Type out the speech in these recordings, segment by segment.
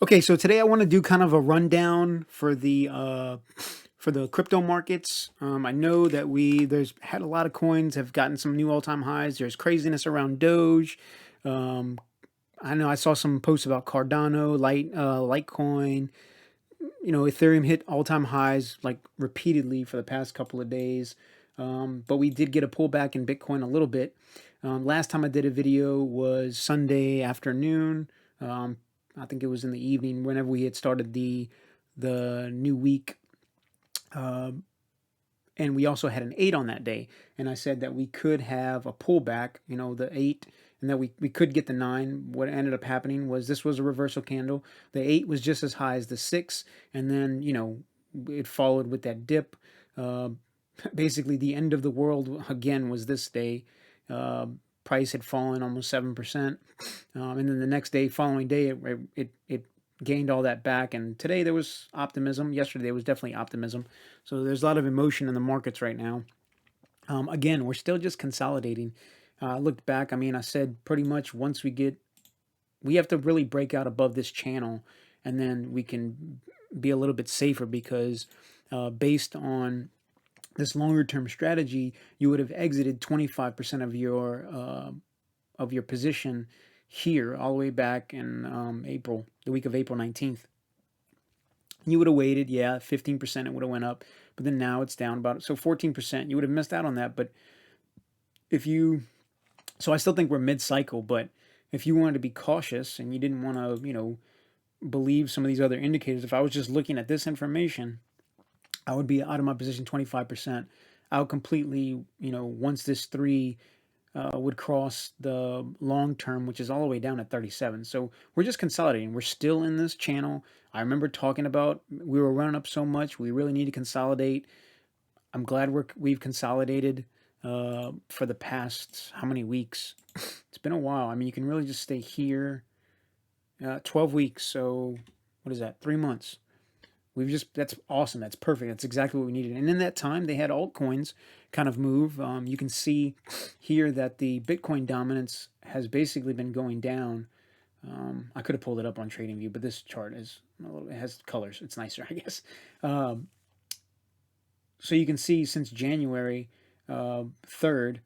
Okay, so today I want to do kind of a rundown for the crypto markets. I know that there's had a lot of coins have gotten some new all-time highs. There's craziness around Doge. Um, I know I saw some posts about Cardano, Litecoin. Ethereum hit all-time highs like repeatedly for the past couple of days. But we did get a pullback in Bitcoin a little bit. Last time I did a video was Sunday afternoon. Um, I think it was in the evening whenever we had started the new week. Uh, and we also had an 8 on that day. And I said that we could have a pullback, the 8, and that we could get the 9. What ended up happening was this was a reversal candle. The 8 was just as high as the 6, and then, it followed with that dip. Uh, Basically, the end of the world again was this day. Uh, Price had fallen almost 7%. And then the next day, following day, it gained all that back. And today there was optimism. Yesterday there was definitely optimism. So there's a lot of emotion in the markets right now. Again, we're still just consolidating. I looked back. I mean, I said pretty much once we have to really break out above this channel, and then we can be a little bit safer because based on this longer term strategy, you would have exited 25% of your position here all the way back in April, the week of April 19th. You would have waited, yeah, 15% it would have went up, but then now it's down about, so 14%, you would have missed out on that. But if you, so I still think we're mid-cycle, but if you wanted to be cautious and you didn't want to, believe some of these other indicators, if I was just looking at this information, I would be out of my position 25%. Out completely, once this 3 would cross the long term, which is all the way down at 37. So we're just consolidating. We're still in this channel. I remember talking about we were running up so much. We really need to consolidate. I'm glad we've consolidated for the past how many weeks? It's been a while. I mean, you can really just stay here. 12 weeks. So what is that? 3 months. That's awesome. That's perfect. That's exactly what we needed. And in that time, they had altcoins kind of move. You can see here that the Bitcoin dominance has basically been going down. I could have pulled it up on TradingView, but this chart it has colors. It's nicer, I guess. Um, so you can see since January 3rd,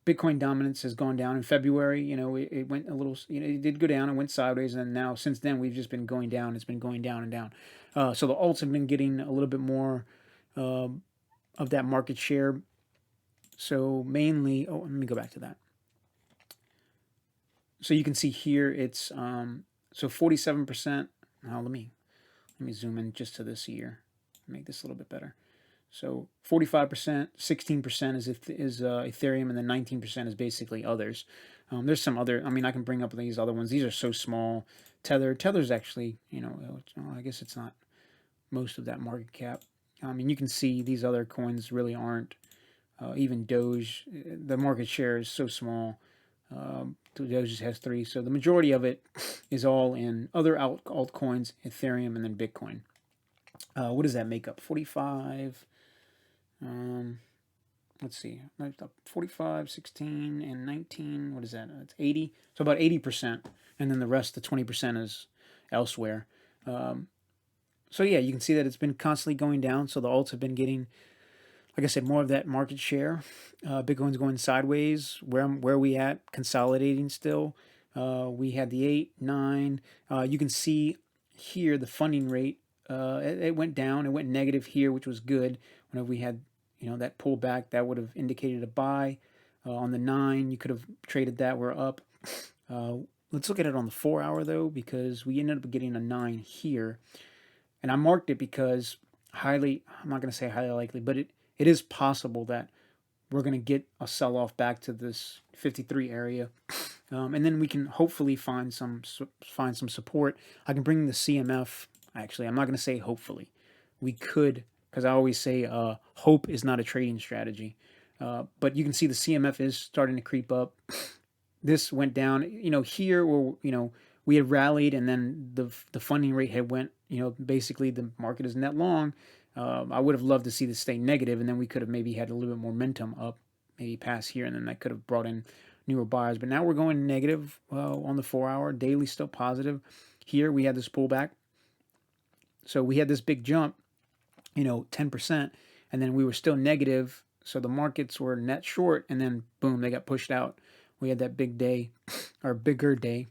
Bitcoin dominance has gone down in February. It went a little, it did go down and went sideways. And now, since then, we've just been going down. It's been going down and down. So the alts have been getting a little bit more of that market share. So mainly, let me go back to that. So you can see here it's so 47%. Now let me zoom in just to this year, make this a little bit better. So 45%, 16% is Ethereum, and then 19% is basically others. There's some other. I mean, I can bring up these other ones. These are so small. Tether's actually, I guess it's not most of that market cap. I mean, you can see these other coins really aren't. Even Doge, the market share is so small. Doge just has 3, so the majority of it is all in other altcoins, Ethereum, and then Bitcoin. What does that make up? 45. Let's see, 45, 16, and 19. What is that? It's 80. So about 80%, and then the rest, the 20%, is elsewhere. So yeah, you can see that it's been constantly going down. So the alts have been getting, like I said, more of that market share. Bitcoin's going sideways. Where are we at? Consolidating still. We had the 8, 9. You can see here the funding rate. It went down. It went negative here, which was good. Whenever we had that pullback, that would have indicated a buy. On the 9, you could have traded that. We're up. Let's look at it on the 4-hour though, because we ended up getting a 9 here, and I marked it because I'm not going to say highly likely, but it is possible that we're going to get a sell-off back to this 53 area, and then we can hopefully find some support. I can bring the CMF. Actually, I'm not going to say hopefully. We could, because I always say hope is not a trading strategy. But you can see the CMF is starting to creep up. This went down, here where, we had rallied, and then the funding rate had went, basically the market is net long. I would have loved to see this stay negative, and then we could have maybe had a little bit more momentum up, maybe past here, and then that could have brought in newer buyers. But now we're going negative on the 4-hour. Daily still positive. Here we had this pullback. So we had this big jump, 10%, and then we were still negative. So the markets were net short, and then boom, they got pushed out. We had that big day, or bigger day,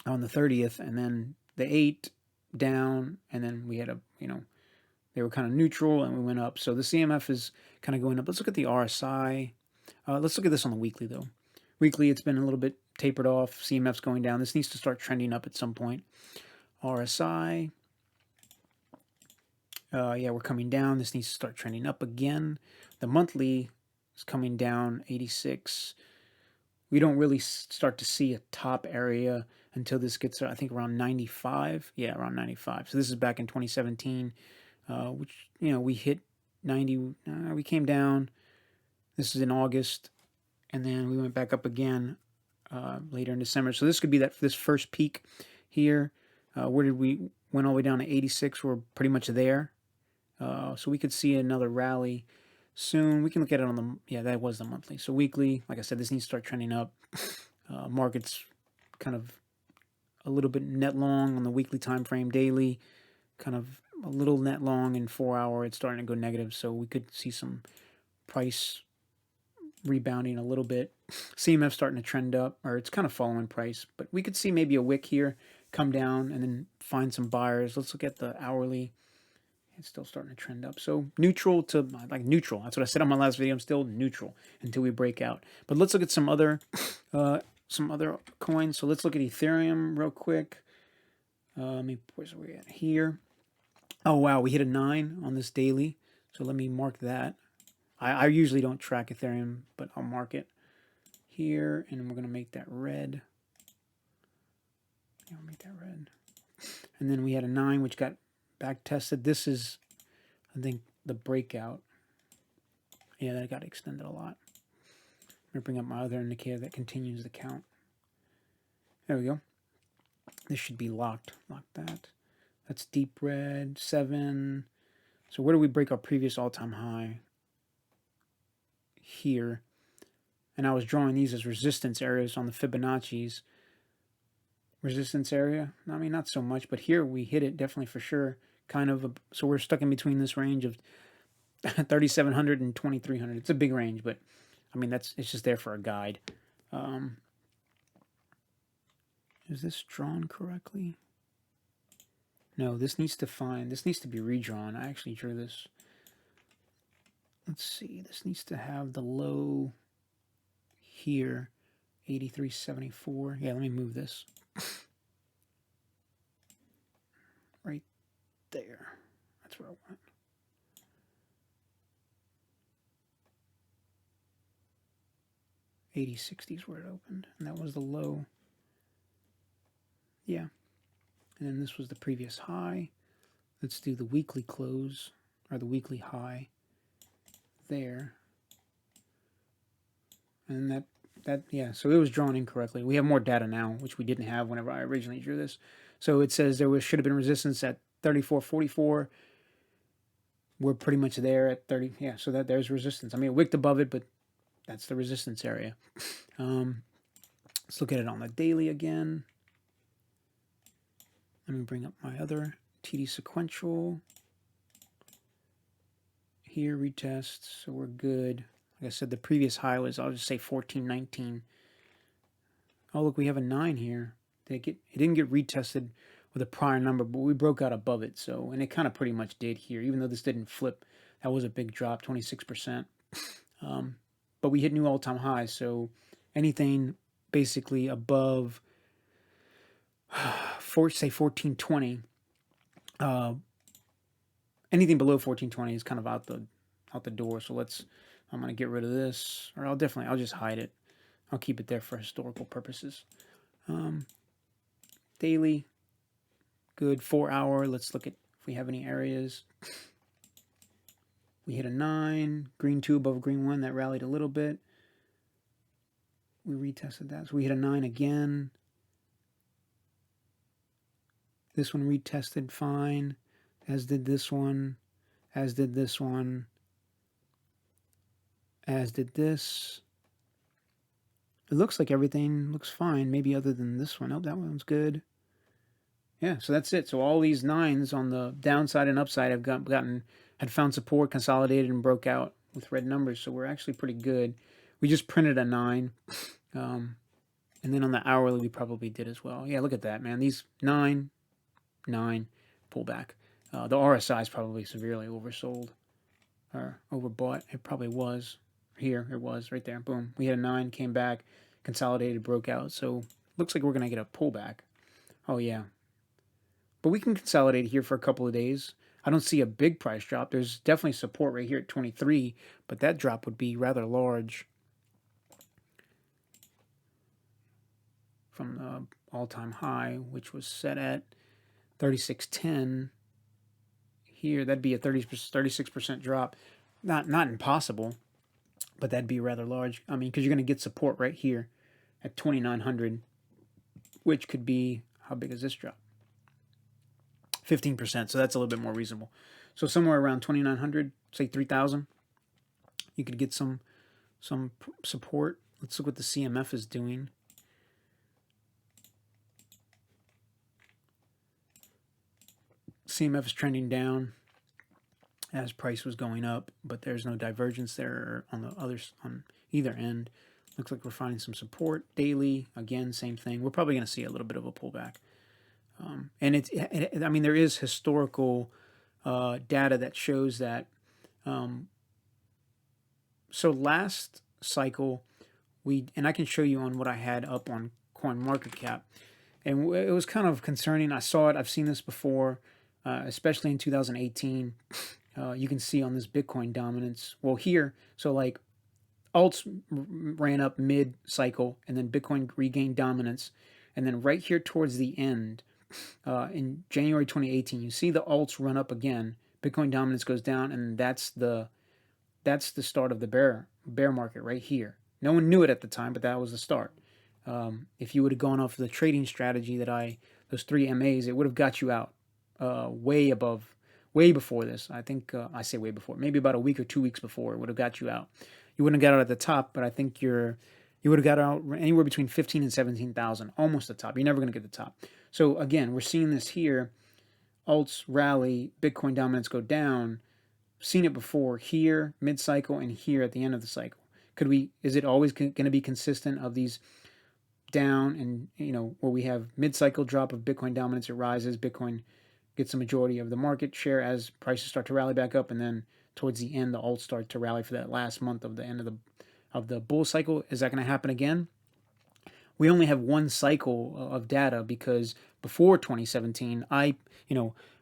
on the 30th, and then the 8 down, and then we had they were kind of neutral, and we went up. So the CMF is kind of going up. Let's look at the RSI. Let's look at this on the weekly, though. Weekly, it's been a little bit tapered off. CMF's going down. This needs to start trending up at some point. RSI. Yeah, we're coming down. This needs to start trending up again. The monthly is coming down, 86. We don't really start to see a top area until this gets, I think, around 95. Yeah, around 95. So this is back in 2017, which, we hit 90. We came down. This is in August. And then we went back up again later in December. So this could be this first peak here. Where did we went all the way down to 86? We're pretty much there. So we could see another rally soon. We can look at it on that was the monthly. So weekly, like I said, this needs to start trending up. Markets kind of a little bit net long on the weekly time frame. Daily, kind of a little net long in 4 hour. It's starting to go negative. So we could see some price rebounding a little bit. CMF starting to trend up, or it's kind of following price. But we could see maybe a wick here come down and then find some buyers. Let's look at the hourly. It's still starting to trend up. So neutral to neutral. That's what I said on my last video. I'm still neutral until we break out. But let's look at some other coins. So let's look at Ethereum real quick. Where's we at here? Oh wow, we hit a 9 on this daily. So let me mark that. I usually don't track Ethereum, but I'll mark it here, and then we're gonna make that red. Yeah, I'll make that red. And then we had a 9, which got back tested. This is, I think, the breakout. Yeah, that got extended a lot. I'm gonna bring up my other indicator that continues the count. There we go. This should be locked. Lock that. That's deep red, 7. So where do we break our previous all-time high? Here. And I was drawing these as resistance areas on the Fibonacci's. Resistance area? I mean, not so much, but here we hit it definitely for sure. So we're stuck in between this range of 3,700 and 2,300. It's a big range, but I mean, it's just there for a guide. Is this drawn correctly? No, this needs to be redrawn. I actually drew this. Let's see, this needs to have the low here, 83.74. Yeah, let me move this. Right there. That's where I want. $80.60 is where it opened, and that was the low. Yeah. And then this was the previous high. Let's do the weekly close, or the weekly high there. And yeah, so it was drawn incorrectly. We have more data now, which we didn't have whenever I originally drew this. So it says should have been resistance at 34.44. We're pretty much there at 30. Yeah, so there's resistance. I mean, it wicked above it, but that's the resistance area. Let's look at it on the daily again. Let me bring up my other TD sequential. Here, retest, so we're good. Like I said, the previous high was, I'll just say 14.19. Oh, look, we have a 9 here. It didn't get retested with a prior number, but we broke out above it. So, and it kind of pretty much did here, even though this didn't flip. That was a big drop, 26%. But we hit new all-time highs. So anything basically above, say 1420. Anything below 1420 is kind of out the door. So I'm gonna get rid of this, or I'll just hide it. I'll keep it there for historical purposes. Daily, good. 4 hour. Let's look at if we have any areas. We hit a 9, green 2 above green 1. That rallied a little bit. We retested that, so we hit a 9 again. This one retested fine, as did this one, as did this one, as did this. It looks like everything looks fine, maybe other than this one. Oh, that one's good. Yeah, so that's it. So all these nines on the downside and upside have had found support, consolidated, and broke out with red numbers. So we're actually pretty good. We just printed a 9. Um, and then on the hourly, we probably did as well. Yeah, look at that, man. These 9, 9, pullback. The RSI is probably severely oversold or overbought. It probably was. Here, it was right there. Boom. We had a 9, came back, consolidated, broke out. So looks like we're going to get a pullback. Oh, yeah. But we can consolidate here for a couple of days. I don't see a big price drop. There's definitely support right here at 23, but that drop would be rather large from the all-time high, which was set at 36.10. Here, that'd be a 36% drop. Not impossible, but that'd be rather large. I mean, because you're going to get support right here at 2,900, which could be, how big is this drop? 15%, so that's a little bit more reasonable. So somewhere around 2,900, say 3,000, you could get some support. Let's look what the CMF is doing. CMF is trending down as price was going up, but there's no divergence there on either end. Looks like we're finding some support daily. Again, same thing. We're probably going to see a little bit of a pullback. And I mean, there is historical data that shows that. So last cycle, and I can show you on what I had up on CoinMarketCap, and it was kind of concerning. I saw it. I've seen this before, especially in 2018. You can see on this Bitcoin dominance. Well, here, so like alts ran up mid-cycle, and then Bitcoin regained dominance, and then right here towards the end, in January 2018, you see the alts run up again. Bitcoin dominance goes down, and that's the start of the bear market right here. No one knew it at the time, but that was the start. If you would have gone off the trading strategy those 3 MAs, it would have got you out way before this. I think I say way before, maybe about a week or 2 weeks before, it would have got you out. You wouldn't have got out at the top, but I think you would have got out anywhere between 15 and 17,000, almost the top. You're never going to get the top. So again, we're seeing this here. Alts rally, Bitcoin dominance go down. Seen it before here, mid-cycle, and here at the end of the cycle. Is it always going to be consistent of these down and, where we have mid-cycle drop of Bitcoin dominance, it rises, Bitcoin gets the majority of the market share as prices start to rally back up, and then towards the end, the alts start to rally for that last month of the end of the bull cycle. Is that going to happen again? We only have one cycle of data because before 2017,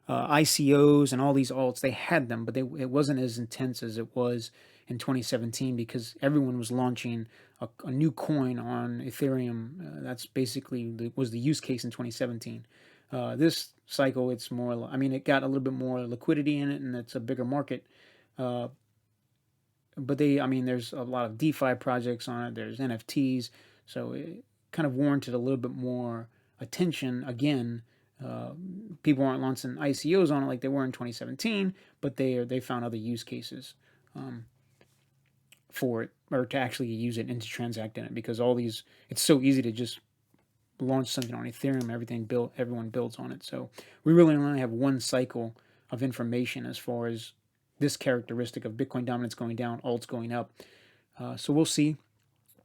ICOs and all these alts, they had them, but it wasn't as intense as it was in 2017 because everyone was launching a new coin on Ethereum. That's basically was the use case in 2017. This cycle, it's more, I mean, it got a little bit more liquidity in it, and it's a bigger market. But there's a lot of DeFi projects on it. There's NFTs, so it kind of warranted a little bit more attention again. People aren't launching ICOs on it like they were in 2017, but they found other use cases for it, or to actually use it and to transact in it, because it's so easy to just launch something on Ethereum. Everyone builds on it. So we really only have one cycle of information as far as this characteristic of Bitcoin dominance going down, alts going up. So we'll see.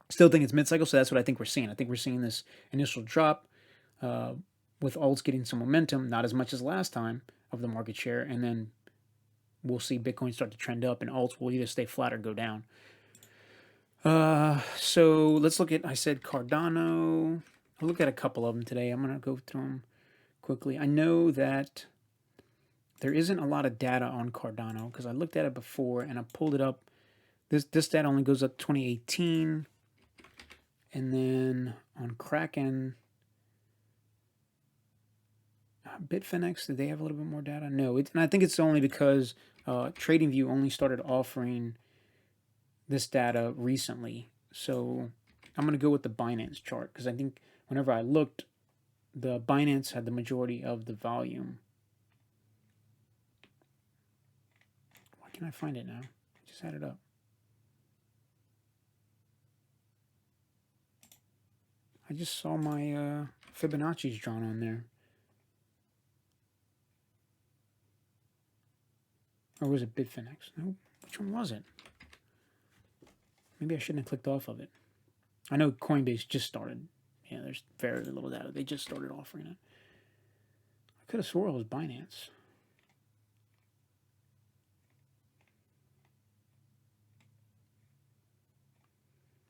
Still think it's mid-cycle, so that's what I think we're seeing. I think we're seeing this initial drop with alts getting some momentum, not as much as last time of the market share, and then we'll see Bitcoin start to trend up, and alts will either stay flat or go down. So let's look at, I said Cardano. I'll look at a couple of them today. I'm going to go through them quickly. I know that there isn't a lot of data on Cardano because I looked at it before and I pulled it up. This data only goes up 2018. And then on Kraken, Bitfinex, did they have a little bit more data? No, and I think it's only because TradingView only started offering this data recently. So I'm going to go with the Binance chart because I think whenever I looked, the Binance had the majority of the volume. Why can't I find it now? I just had it up. I just saw my Fibonacci's drawn on there. Or was it Bitfinex? No, which one was it? Maybe I shouldn't have clicked off of it. I know Coinbase just started. Yeah, there's very little data. They just started offering it. I could have swore it was Binance.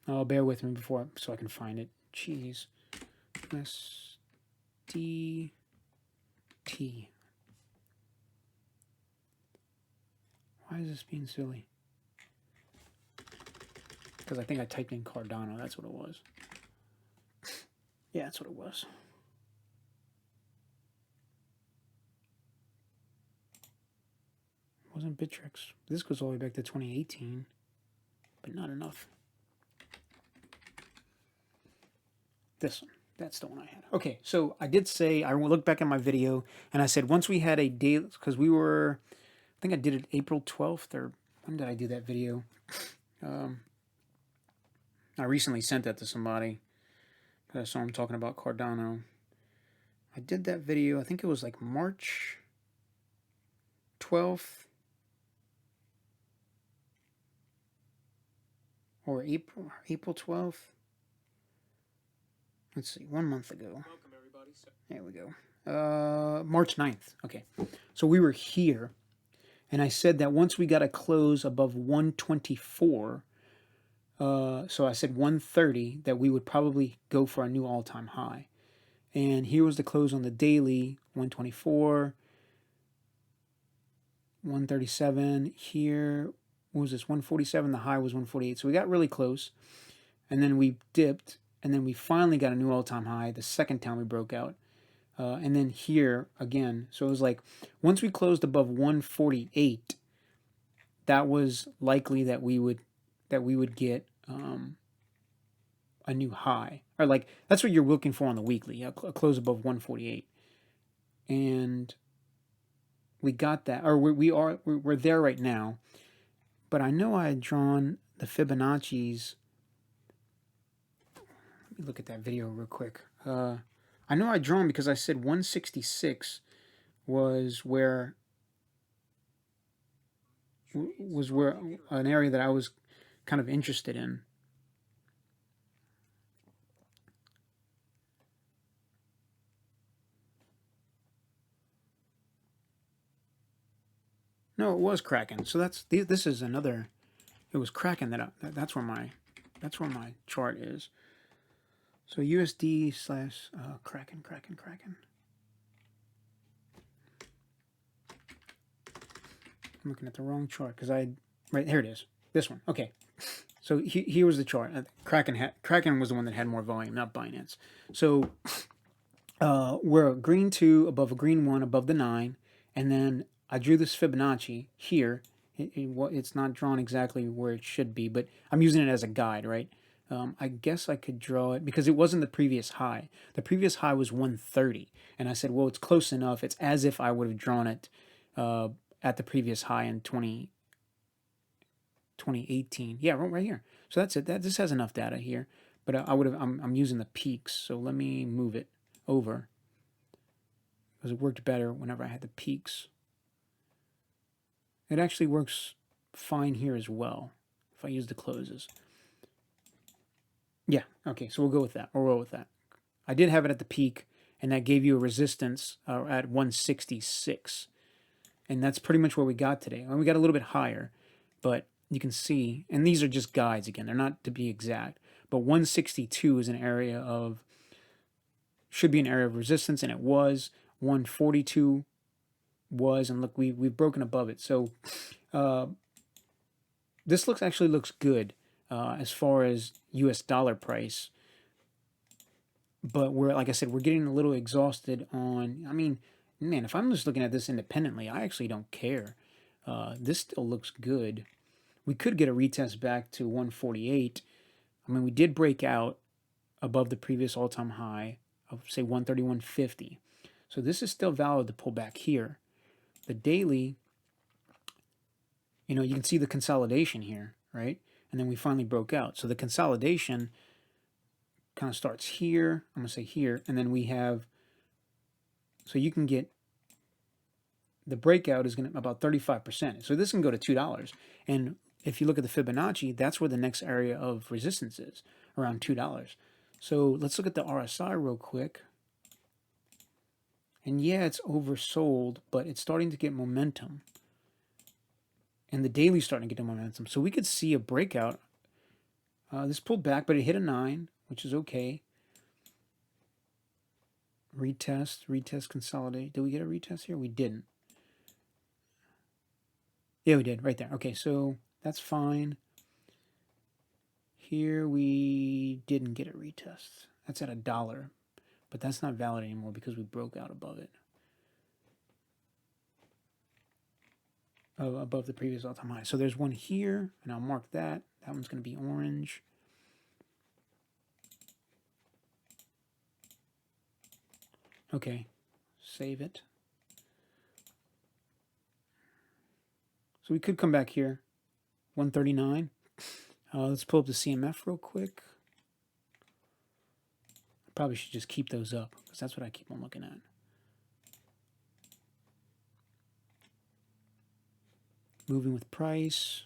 Oh, bear with me so I can find it. Jeez. SDT. Why is this being silly? Because I think I typed in Cardano. That's what it was. Yeah, that's what it was. It wasn't Bittrex. This goes all the way back to 2018, but not enough. This one. That's the one I had. Okay, so I did say, I looked back at my video, and I said once we had a day, because we were, I think I did it April 12th, or when did I do that video? I recently sent that to somebody. I saw him talking about Cardano. I did that video, I think it was like March 12th. Or April 12th. Let's see, 1 month ago. Welcome, everybody. There we go. March 9th. Okay. So we were here, and I said that once we got a close above 124, so I said 130, that we would probably go for a new all-time high. And here was the close on the daily, 124, 137. Here, what was this, 147? The high was 148. So we got really close, and then we dipped. And then we finally got a new all-time high the second time we broke out. And then here again. So it was like once we closed above 148, that was likely that we would get a new high. Or like that's what you're looking for on the weekly, a close above 148. And we got that, or we're there right now. But I know I had drawn the Fibonacci's. Look at that video real quick. I know I drawn because I said 166 was where an area that I was kind of interested in. No, it was Kraken. So this is another. It was Kraken that's where my chart is. So USD slash Kraken. I'm looking at the wrong chart because right here it is. This one. Okay. So here was the chart. Kraken was the one that had more volume, not Binance. So we're a green 2 above a green 1 above the 9, and then I drew this Fibonacci here. It's not drawn exactly where it should be, but I'm using it as a guide, right? I guess I could draw it because it wasn't the previous high. The previous high was 130, and I said, well, it's close enough. It's as if I would have drawn it at the previous high in 2018. Yeah, right here. So that's it. This has enough data here, but I'm using the peaks. So let me move it over because it worked better whenever I had the peaks. It actually works fine here as well if I use the closes. Yeah, okay, so we'll go with that. We'll roll with that. I did have it at the peak, and that gave you a resistance at 166. And that's pretty much where we got today. And we got a little bit higher, but you can see, and these are just guides again. They're not to be exact. But 162 is should be an area of resistance, and it was. 142 was, and look, we've broken above it. So this actually looks good. As far as U.S. dollar price, but like I said, we're getting a little exhausted on. I mean, man, if I'm just looking at this independently, I actually don't care. This still looks good. We could get a retest back to 148. I mean, we did break out above the previous all-time high of say 131.50. So this is still valid to pull back here. The daily, you can see the consolidation here, right? And then we finally broke out. So the consolidation kind of starts here. I'm going to say here. And then we have, so you can get the breakout is going to about 35%. So this can go to $2. And if you look at the Fibonacci, that's where the next area of resistance is, around $2. So let's look at the RSI real quick. And yeah, it's oversold, but it's starting to get momentum. And the daily's starting to get the momentum. So we could see a breakout. This pulled back, but it hit a 9, which is okay. Retest, consolidate. Did we get a retest here? We didn't. Yeah, we did, right there. Okay, so that's fine. Here we didn't get a retest. That's at $1, but that's not valid anymore because we broke out above it. Above the previous all-time high. So there's one here, and I'll mark that. That one's going to be orange. Okay, save it. So we could come back here, 139. Let's pull up the CMF real quick. Probably should just keep those up because that's what I keep on looking at. Moving with price.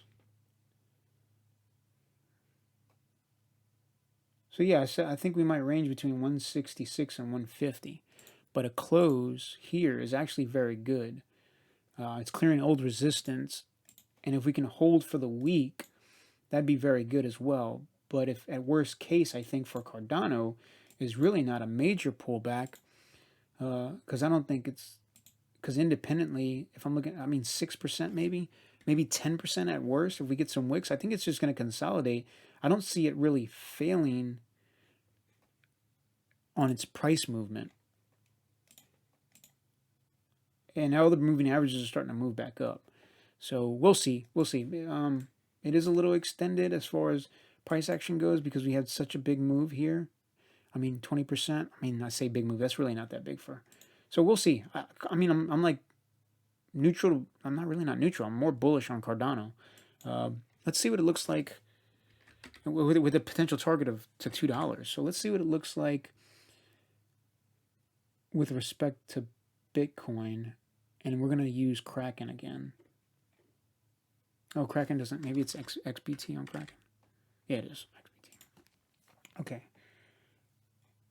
So yeah, I think we might range between 166 and 150, but a close here is actually very good. It's clearing old resistance, and if we can hold for the week, that'd be very good as well. But if at worst case, I think for Cardano is really not a major pullback, because I don't think it's, because independently, if I'm looking, I mean 6% maybe 10% at worst. If we get some wicks, I think it's just going to consolidate. I don't see it really failing on its price movement. And now the moving averages are starting to move back up. So we'll see. It is a little extended as far as price action goes because we had such a big move here. I mean, 20%. I mean, I say big move. That's really not that big for. So we'll see. I mean, I'm like neutral. I'm not really not neutral. I'm more bullish on Cardano. Let's see what it looks like with a potential target of to $2. So let's see what it looks like with respect to Bitcoin, and we're going to use Kraken again. Oh, Kraken doesn't. Maybe it's XBT on Kraken. Yeah, it is XBT. Okay.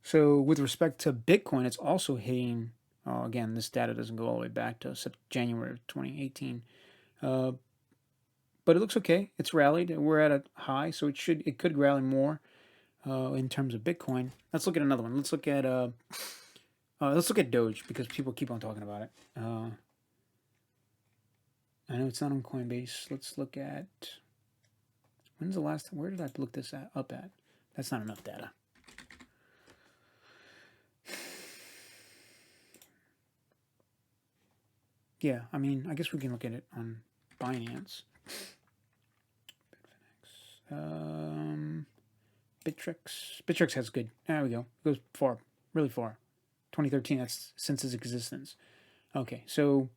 So with respect to Bitcoin, it's also hitting. Oh, again, this data doesn't go all the way back to January of 2018, but it looks okay. It's rallied. We're at a high, so it could rally more in terms of Bitcoin. Let's look at another one. Let's look at Doge because people keep on talking about it. I know it's not on Coinbase. Let's look at, when's the last time? Where did I look this up at? That's not enough data. Yeah, I mean, I guess we can look at it on Binance. Bittrex has good. There we go. It goes far, really far. 2013, that's since its existence. Okay, so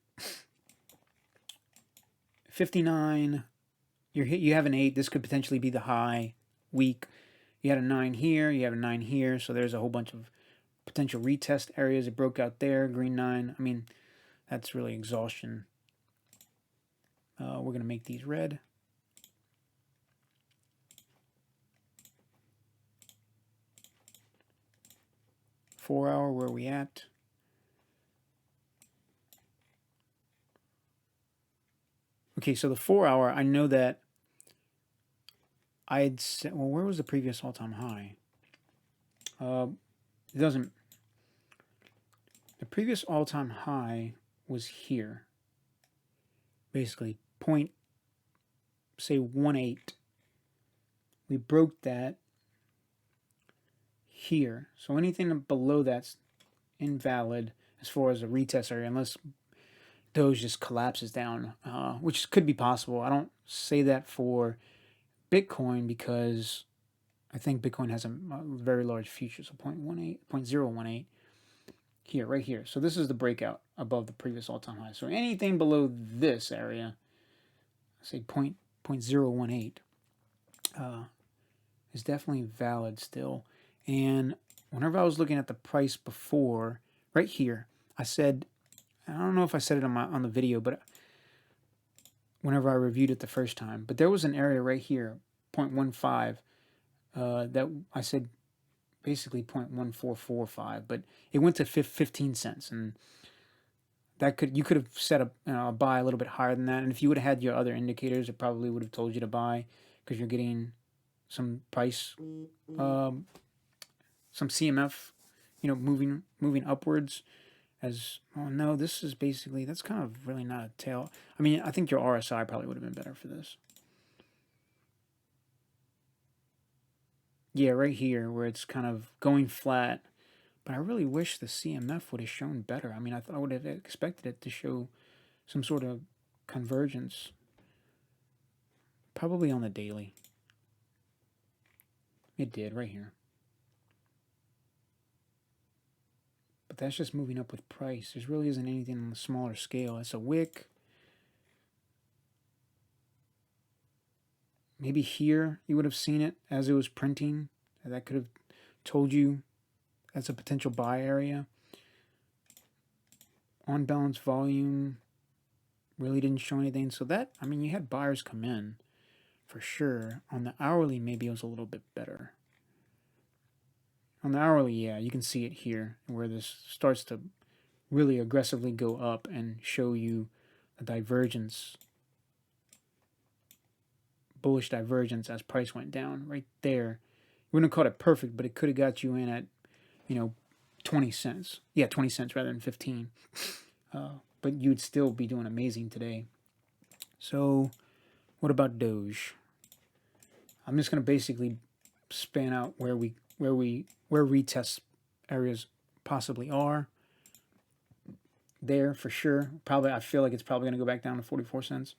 59, you have an 8. This could potentially be the high week. You had a 9 here, you have a 9 here, so there's a whole bunch of potential retest areas. It broke out there, green 9. I mean, that's really exhaustion. We're going to make these red. Four-hour, where are we at? Okay, so the 4-hour, I know that I'd said, well, where was the previous all-time high? It doesn't, the previous all-time high was here. Basically, say 1.8. We broke that here. So anything below that's invalid as far as a retest area, unless Doge just collapses down, which could be possible. I don't say that for Bitcoin because I think Bitcoin has a very large future. So 0.18 here, right here. So this is the breakout above the previous all-time high. So anything below this area, say 0.018, is definitely valid still. And whenever I was looking at the price before, right here, I said I don't know if I said it on the video, but whenever I reviewed it the first time, but there was an area right here, 0.15, that I said basically 0.1445, but it went to 15 cents, and that you could have set a buy a little bit higher than that, and if you would have had your other indicators, it probably would have told you to buy because you're getting some price, um, some CMF, moving upwards. As oh no, this is basically that's kind of really not a tail. I mean, I think your RSI probably would have been better for this. Yeah, right here where it's kind of going flat. But I really wish the CMF would have shown better. I mean, I would have expected it to show some sort of convergence. Probably on the daily. It did right here. But that's just moving up with price. There really isn't anything on the smaller scale. It's a wick. Maybe here you would have seen it as it was printing. That could have told you that's a potential buy area. On balance volume really didn't show anything. So that, I mean, you had buyers come in for sure. On the hourly, maybe it was a little bit better. On the hourly, yeah, you can see it here where this starts to really aggressively go up and show you a divergence, bullish divergence as price went down right there. You wouldn't have called it perfect, but it could have got you in at, 20 cents. Yeah, 20 cents rather than 15. But you'd still be doing amazing today. So, what about Doge? I'm just going to basically span out where retest areas possibly are. There for sure. Probably, I feel like it's probably going to go back down to 44 cents.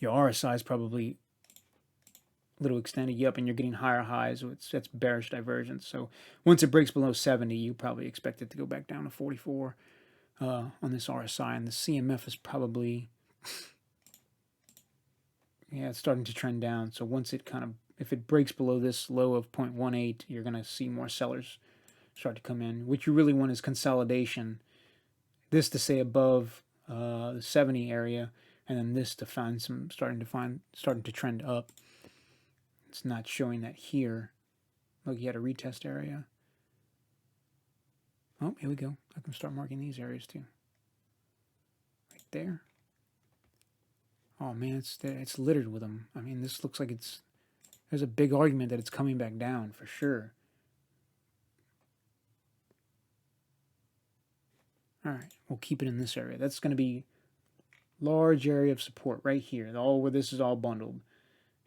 Your RSI is probably a little extended. Yep, and you're getting higher highs. So that's bearish divergence. So once it breaks below 70, you probably expect it to go back down to 44 on this RSI. And the CMF is probably, yeah, it's starting to trend down. So once it if it breaks below this low of 0.18, you're going to see more sellers start to come in. What you really want is consolidation. This to stay above the 70 area, and then this to find starting to trend up. It's not showing that here. Look, you had a retest area. Oh, here we go. I can start marking these areas too. Right there. Oh man, it's littered with them. I mean, this looks like there's a big argument that it's coming back down for sure. All right, we'll keep it in this area. That's going to be large area of support right here. All where this is all bundled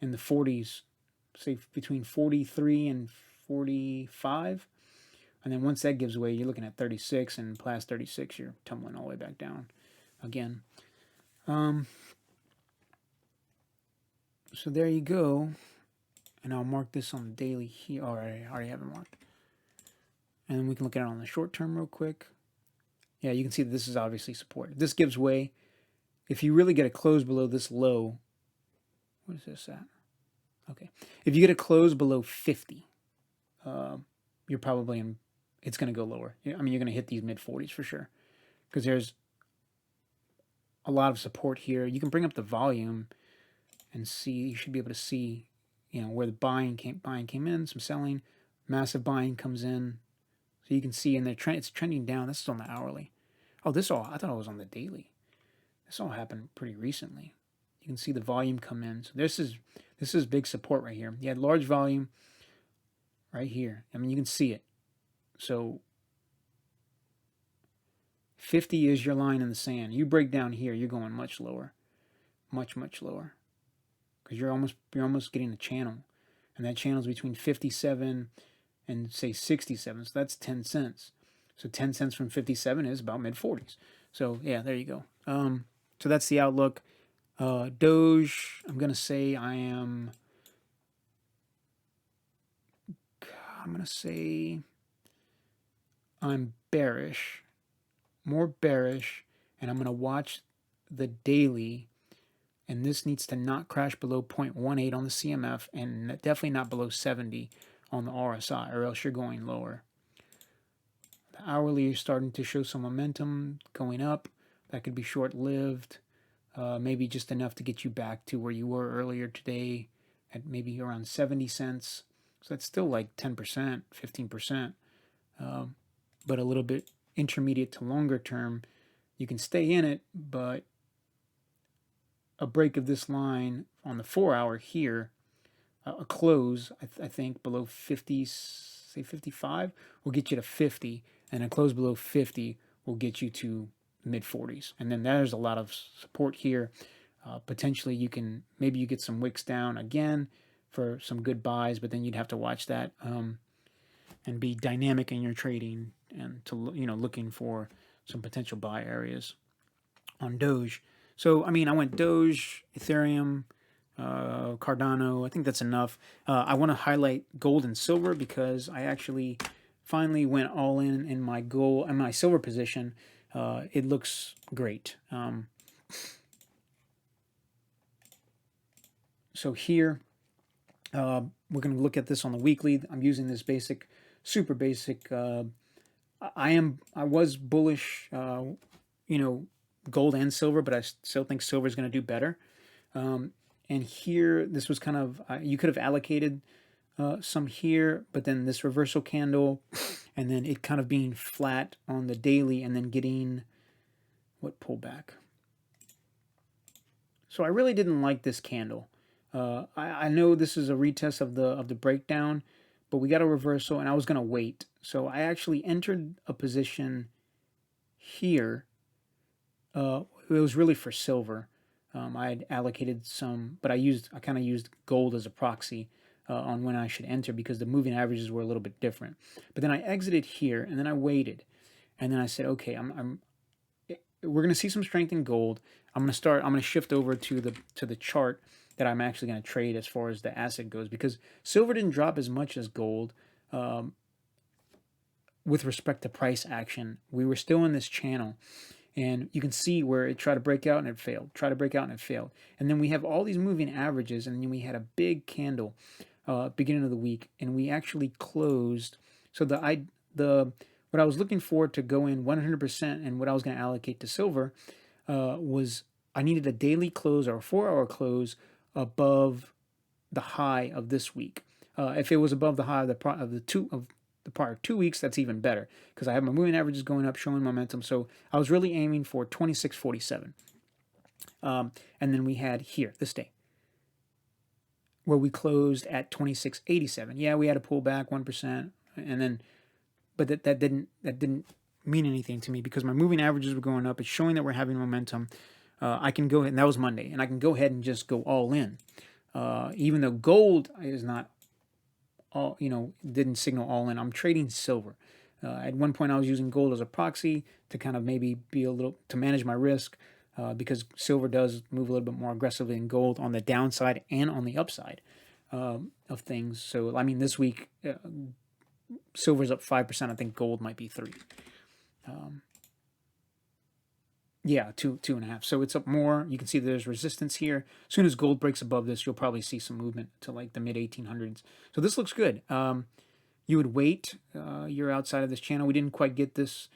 in the 40s, say between 43 and 45. And then once that gives way, you're looking at 36, and past 36, you're tumbling all the way back down again. So there you go. And I'll mark this on the daily here. Oh, I already have it marked. And then we can look at it on the short term real quick. Yeah, you can see that this is obviously support. If this gives way, if you really get a close below this low, what is this at? Okay. If you get a close below 50, you're probably it's going to go lower. I mean, you're going to hit these mid 40s for sure because there's a lot of support here. You can bring up the volume and see, you should be able to see, where the buying came in, some selling, massive buying comes in. So you can see in the trend, it's trending down. This is on the hourly. Oh, I thought it was on the daily. This all happened pretty recently. You can see the volume come in. So this is big support right here. You had large volume right here. I mean, you can see it. So 50 is your line in the sand. You break down here, you're going much lower, much lower, because you're almost getting a channel, and that channel is between 57 and say 67. So that's 10 cents. So 10 cents from 57 is about mid 40s. So yeah, there you go. So that's the outlook. Doge, I'm gonna say I'm bearish, more bearish, and I'm gonna watch the daily. And this needs to not crash below 0.18 on the CMF, and definitely not below 70 on the RSI, or else you're going lower. The hourly is starting to show some momentum going up. That could be short-lived, maybe just enough to get you back to where you were earlier today at maybe around 70 cents. So that's still like 10%, 15%, but a little bit intermediate to longer term. You can stay in it, but a break of this line on the 4-hour here, a close, I think, below 50, say 55, will get you to 50, and a close below 50 will get you to mid 40s. And then there's a lot of support here. Potentially, maybe you get some wicks down again for some good buys, but then you'd have to watch that and be dynamic in your trading and to looking for some potential buy areas on Doge. So I mean, I went Doge, Ethereum, Cardano. I think that's enough. I want to highlight gold and silver because I actually finally went all in my gold and my silver position. It looks great. So here, we're going to look at this on the weekly. I'm using this super basic. I was bullish, gold and silver, but I still think silver is going to do better. And here, this was kind of, you could have allocated some here, but then this reversal candle, and then it kind of being flat on the daily, and then getting, what pullback? So I really didn't like this candle. I know this is a retest of the breakdown, but we got a reversal, and I was going to wait. So I actually entered a position here. It was really for silver. I had allocated some, but I kind of used gold as a proxy on when I should enter because the moving averages were a little bit different. But then I exited here, and then I waited, and then I said, okay, we're going to see some strength in gold. I'm going to shift over to the chart that I'm actually going to trade as far as the asset goes, because silver didn't drop as much as gold with respect to price action. We were still in this channel, and you can see where it tried to break out and it failed, tried to break out and it failed. And then we have all these moving averages, and then we had a big candle beginning of the week, and we actually closed. So what I was looking for to go in 100% and what I was going to allocate to silver was I needed a daily close or a 4-hour close above the high of this week. If it was above the high of the prior 2 weeks, that's even better because I have my moving averages going up, showing momentum. So I was really aiming for 26.47. And then we had here this day where we closed at 26.87. Yeah, we had a pullback 1%, and then, but that didn't mean anything to me because my moving averages were going up. It's showing that we're having momentum. I can go ahead, and that was Monday, and I can go ahead and just go all in. Even though gold is not all, didn't signal all in. I'm trading silver. At one point, I was using gold as a proxy to kind of maybe to manage my risk because silver does move a little bit more aggressively than gold on the downside and on the upside of things. So, I mean, this week, silver's up 5%. I think gold might be 3%. Yeah, 2.5. So it's up more. You can see there's resistance here. As soon as gold breaks above this, you'll probably see some movement to like the mid 1800s. So this looks good. You would wait. You're outside of this channel. We didn't quite get this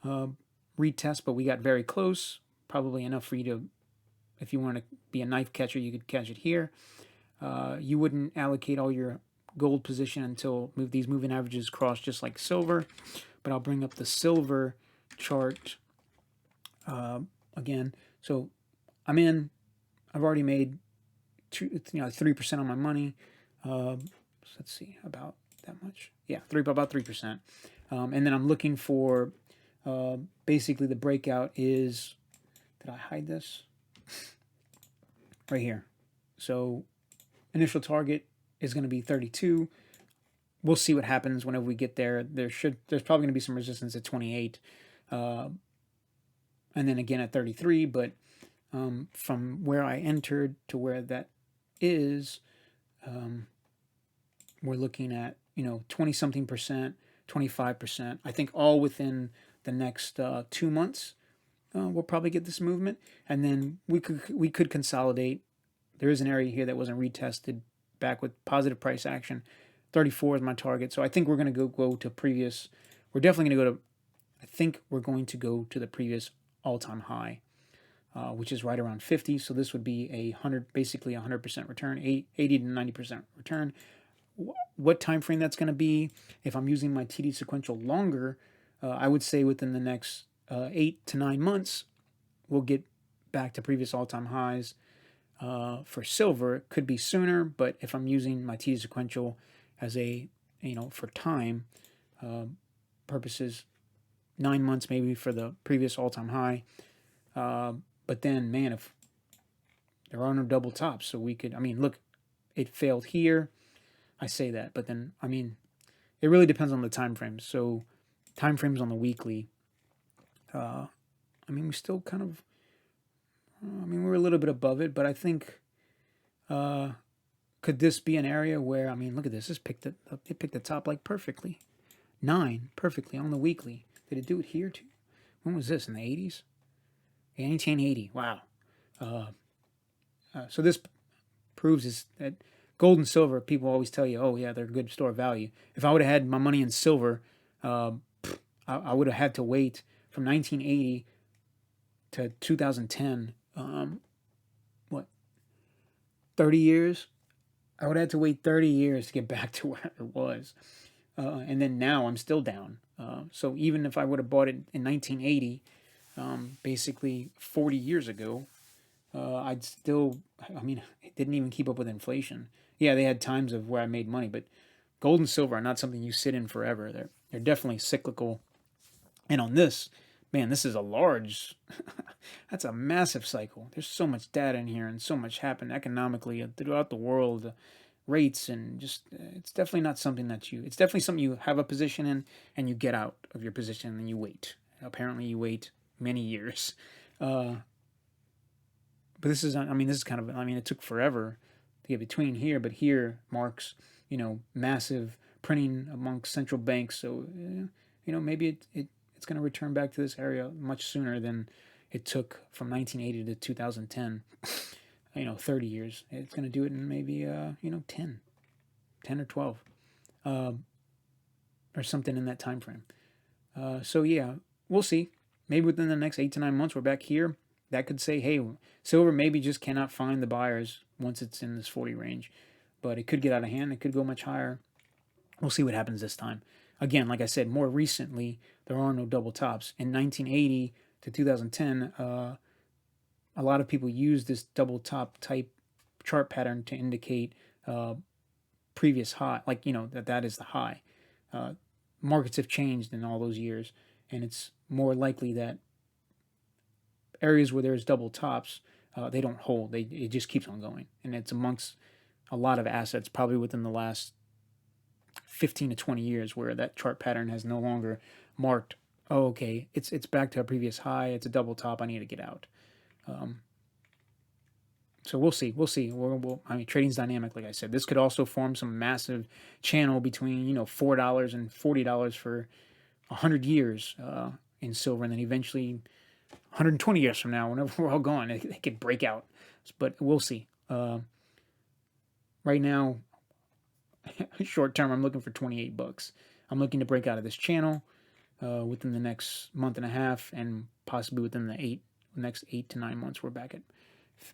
retest, but we got very close. Probably enough for you to, if you want to be a knife catcher, you could catch it here. You wouldn't allocate all your gold position until these moving averages cross, just like silver. But I'll bring up the silver chart again. So I'm in. I've already made 3% on my money. So let's see, about that much. Yeah, about 3%. And then I'm looking for basically the breakout is. Did I hide this? Right here. So initial target is going to be 32. We'll see what happens whenever we get there. There's probably going to be some resistance at 28. And then again at 33, but from where I entered to where that is, we're looking at 20-something%, 25%. I think all within the next 2 months, we'll probably get this movement, and then we could consolidate. There is an area here that wasn't retested back with positive price action. 34 is my target, so I think we're going to go to previous. We're definitely going to go to I think we're going to go to the previous all-time high, which is right around 50. So this would be basically 100% return, 80 to 90% return. What time frame that's going to be? If I'm using my TD sequential longer, I would say within the next 8 to 9 months, we'll get back to previous all-time highs. For silver, it could be sooner, but if I'm using my TD sequential as for time purposes, 9 months maybe for the previous all-time high. But then, man, if there are no double tops, so we could, look, it failed here. I say that, but then, it really depends on the time frames. So time frames on the weekly, we still kind of, we're a little bit above it, but I think, could this be an area where, look at this, it picked the top like perfectly. 9 perfectly on the weekly. Did it do it here too? When was this, in the 80s? 1980, wow. So this proves is that gold and silver, people always tell you, oh yeah, they're a good store of value. If I would have had my money in silver, I would have had to wait from 1980 to 2010, 30 years? I would have had to wait 30 years to get back to where it was. And then now I'm still down. So even if I would have bought it in 1980, basically 40 years ago, I'd still, it didn't even keep up with inflation. Yeah, they had times of where I made money, but gold and silver are not something you sit in forever. They're definitely cyclical. And on this, man, this is a large, that's a massive cycle. There's so much data in here and so much happened economically throughout the world, rates, and just, it's definitely not something it's definitely something you have a position in and you get out of your position and you wait. Apparently you wait many years. But this is kind of, it took forever to get between here, but here marks, massive printing amongst central banks. So, maybe it's going to return back to this area much sooner than it took from 1980 to 2010. 30 years. It's going to do it in maybe, 10 or 12, or something in that time frame. So yeah, we'll see. Maybe within the next 8 to 9 months, we're back here. That could say, hey, silver maybe just cannot find the buyers once it's in this 40 range, but it could get out of hand. It could go much higher. We'll see what happens this time. Again, like I said, more recently, there are no double tops. In 1980 to 2010, a lot of people use this double top type chart pattern to indicate previous high, that is the high. Markets have changed in all those years, and it's more likely that areas where there's double tops, they don't hold. It just keeps on going, and it's amongst a lot of assets, probably within the last 15 to 20 years, where that chart pattern has no longer marked, oh, okay, it's back to a previous high, it's a double top, I need to get out. So we'll see. Trading's dynamic, like I said. This could also form some massive channel between, $4 and $40 for 100 years in silver, and then eventually 120 years from now, whenever we're all gone, they could break out. But we'll see. Right now, short term, I'm looking for $28. I'm looking to break out of this channel within the next month and a half, and possibly within the next 8 to 9 months, we're back at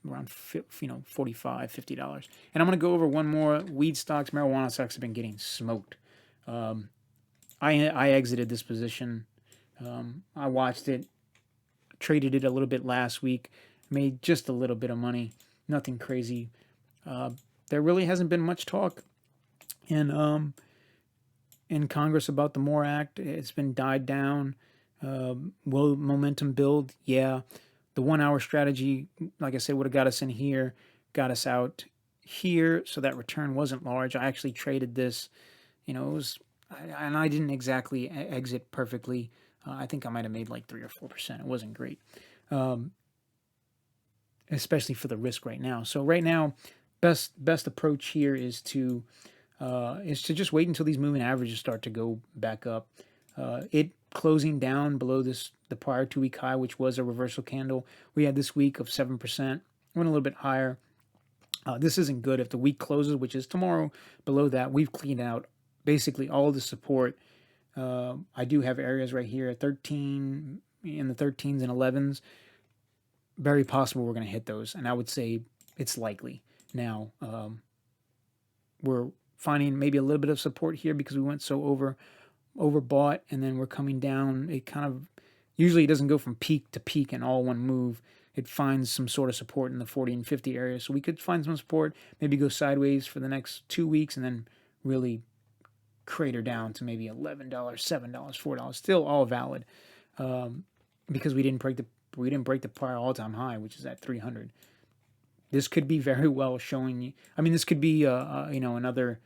around $45, $50. And I'm going to go over one more. Weed stocks, marijuana stocks have been getting smoked. I exited this position. I watched it, traded it a little bit last week, made just a little bit of money, nothing crazy. There really hasn't been much talk in Congress about the MORE Act. It's been died down. Will momentum build? Yeah. The 1 hour strategy, like I said, would have got us in here, got us out here, so that return wasn't large. I actually traded this, it was, and I didn't exactly exit perfectly. I think I might have made like 3 or 4%. It wasn't great, especially for the risk right now. So right now, best approach here is to just wait until these moving averages start to go back up. It closing down below the prior 2-week high, which was a reversal candle we had this week of 7%, went a little bit higher. This isn't good. If the week closes, which is tomorrow, below that, we've cleaned out basically all the support I do have areas right here at 13, in the 13s and 11s. Very possible we're going to hit those, and I would say it's likely. Now, we're finding maybe a little bit of support here because we went so overbought, and then we're coming down. It kind of usually it doesn't go from peak to peak in all one move. It finds some sort of support in the 40 and 50 area. So we could find some support, maybe go sideways for the next 2 weeks, and then really crater down to maybe $11, $7, $4. Still all valid, because we didn't break the prior all-time high, which is at 300. This could be very well showing you. I mean, this could be another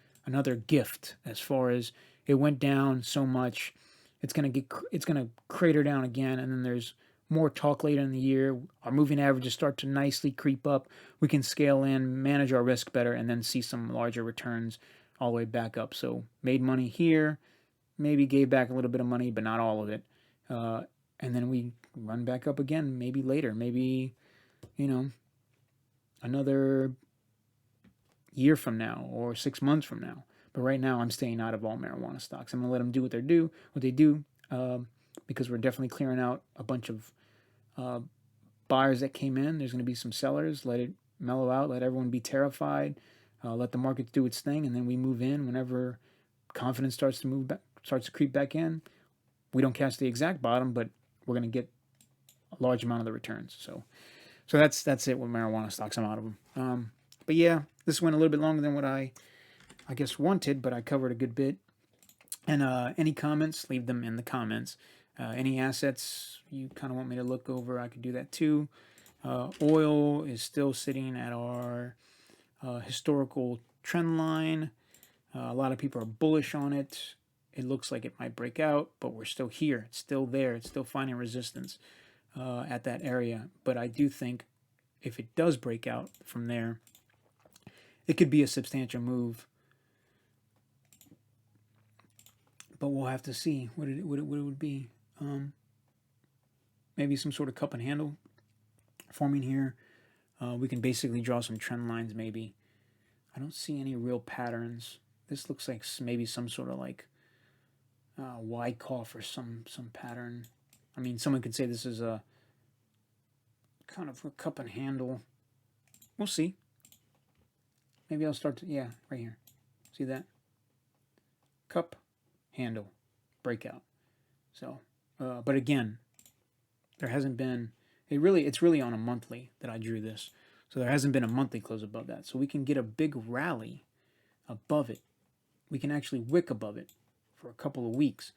gift as far as it went down so much. It's gonna crater down again, and then there's more talk later in the year. Our moving averages start to nicely creep up. We can scale in, manage our risk better, and then see some larger returns all the way back up. So made money here, maybe gave back a little bit of money, but not all of it. And then we run back up again, maybe later, maybe, another year from now or 6 months from now. But right now, I'm staying out of all marijuana stocks. I'm gonna let them do what they do, because we're definitely clearing out a bunch of buyers that came in. There's gonna be some sellers. Let it mellow out. Let everyone be terrified. Let the market do its thing, and then we move in whenever confidence starts to creep back in. We don't catch the exact bottom, but we're gonna get a large amount of the returns. So that's it with marijuana stocks. I'm out of them. But yeah, this went a little bit longer than what I guess wanted, but I covered a good bit. And any comments, leave them in the comments. Any assets you kind of want me to look over, I could do that too. Oil is still sitting at our historical trend line. A lot of people are bullish on it. It looks like it might break out, but we're still here. It's still there. It's still finding resistance at that area. But I do think if it does break out from there, it could be a substantial move. But we'll have to see what it would be. Maybe some sort of cup and handle forming here. We can basically draw some trend lines maybe. I don't see any real patterns. This looks like maybe some sort of like Wyckoff or some pattern. I mean, someone could say this is a kind of a cup and handle. We'll see. Maybe I'll start to, yeah, right here. See that? Cup, handle, breakout. So, but again, there hasn't been, it's really on a monthly that I drew this. So there hasn't been a monthly close above that. So we can get a big rally above it. We can actually wick above it for a couple of weeks.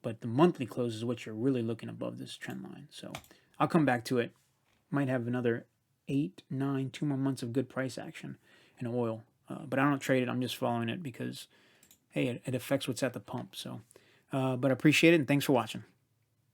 But the monthly close is what you're really looking above this trend line. So I'll come back to it. Might have another 8, 9, 2 more months of good price action in oil. But I don't trade it. I'm just following it because, hey, it affects what's at the pump. So, but I appreciate it, and thanks for watching.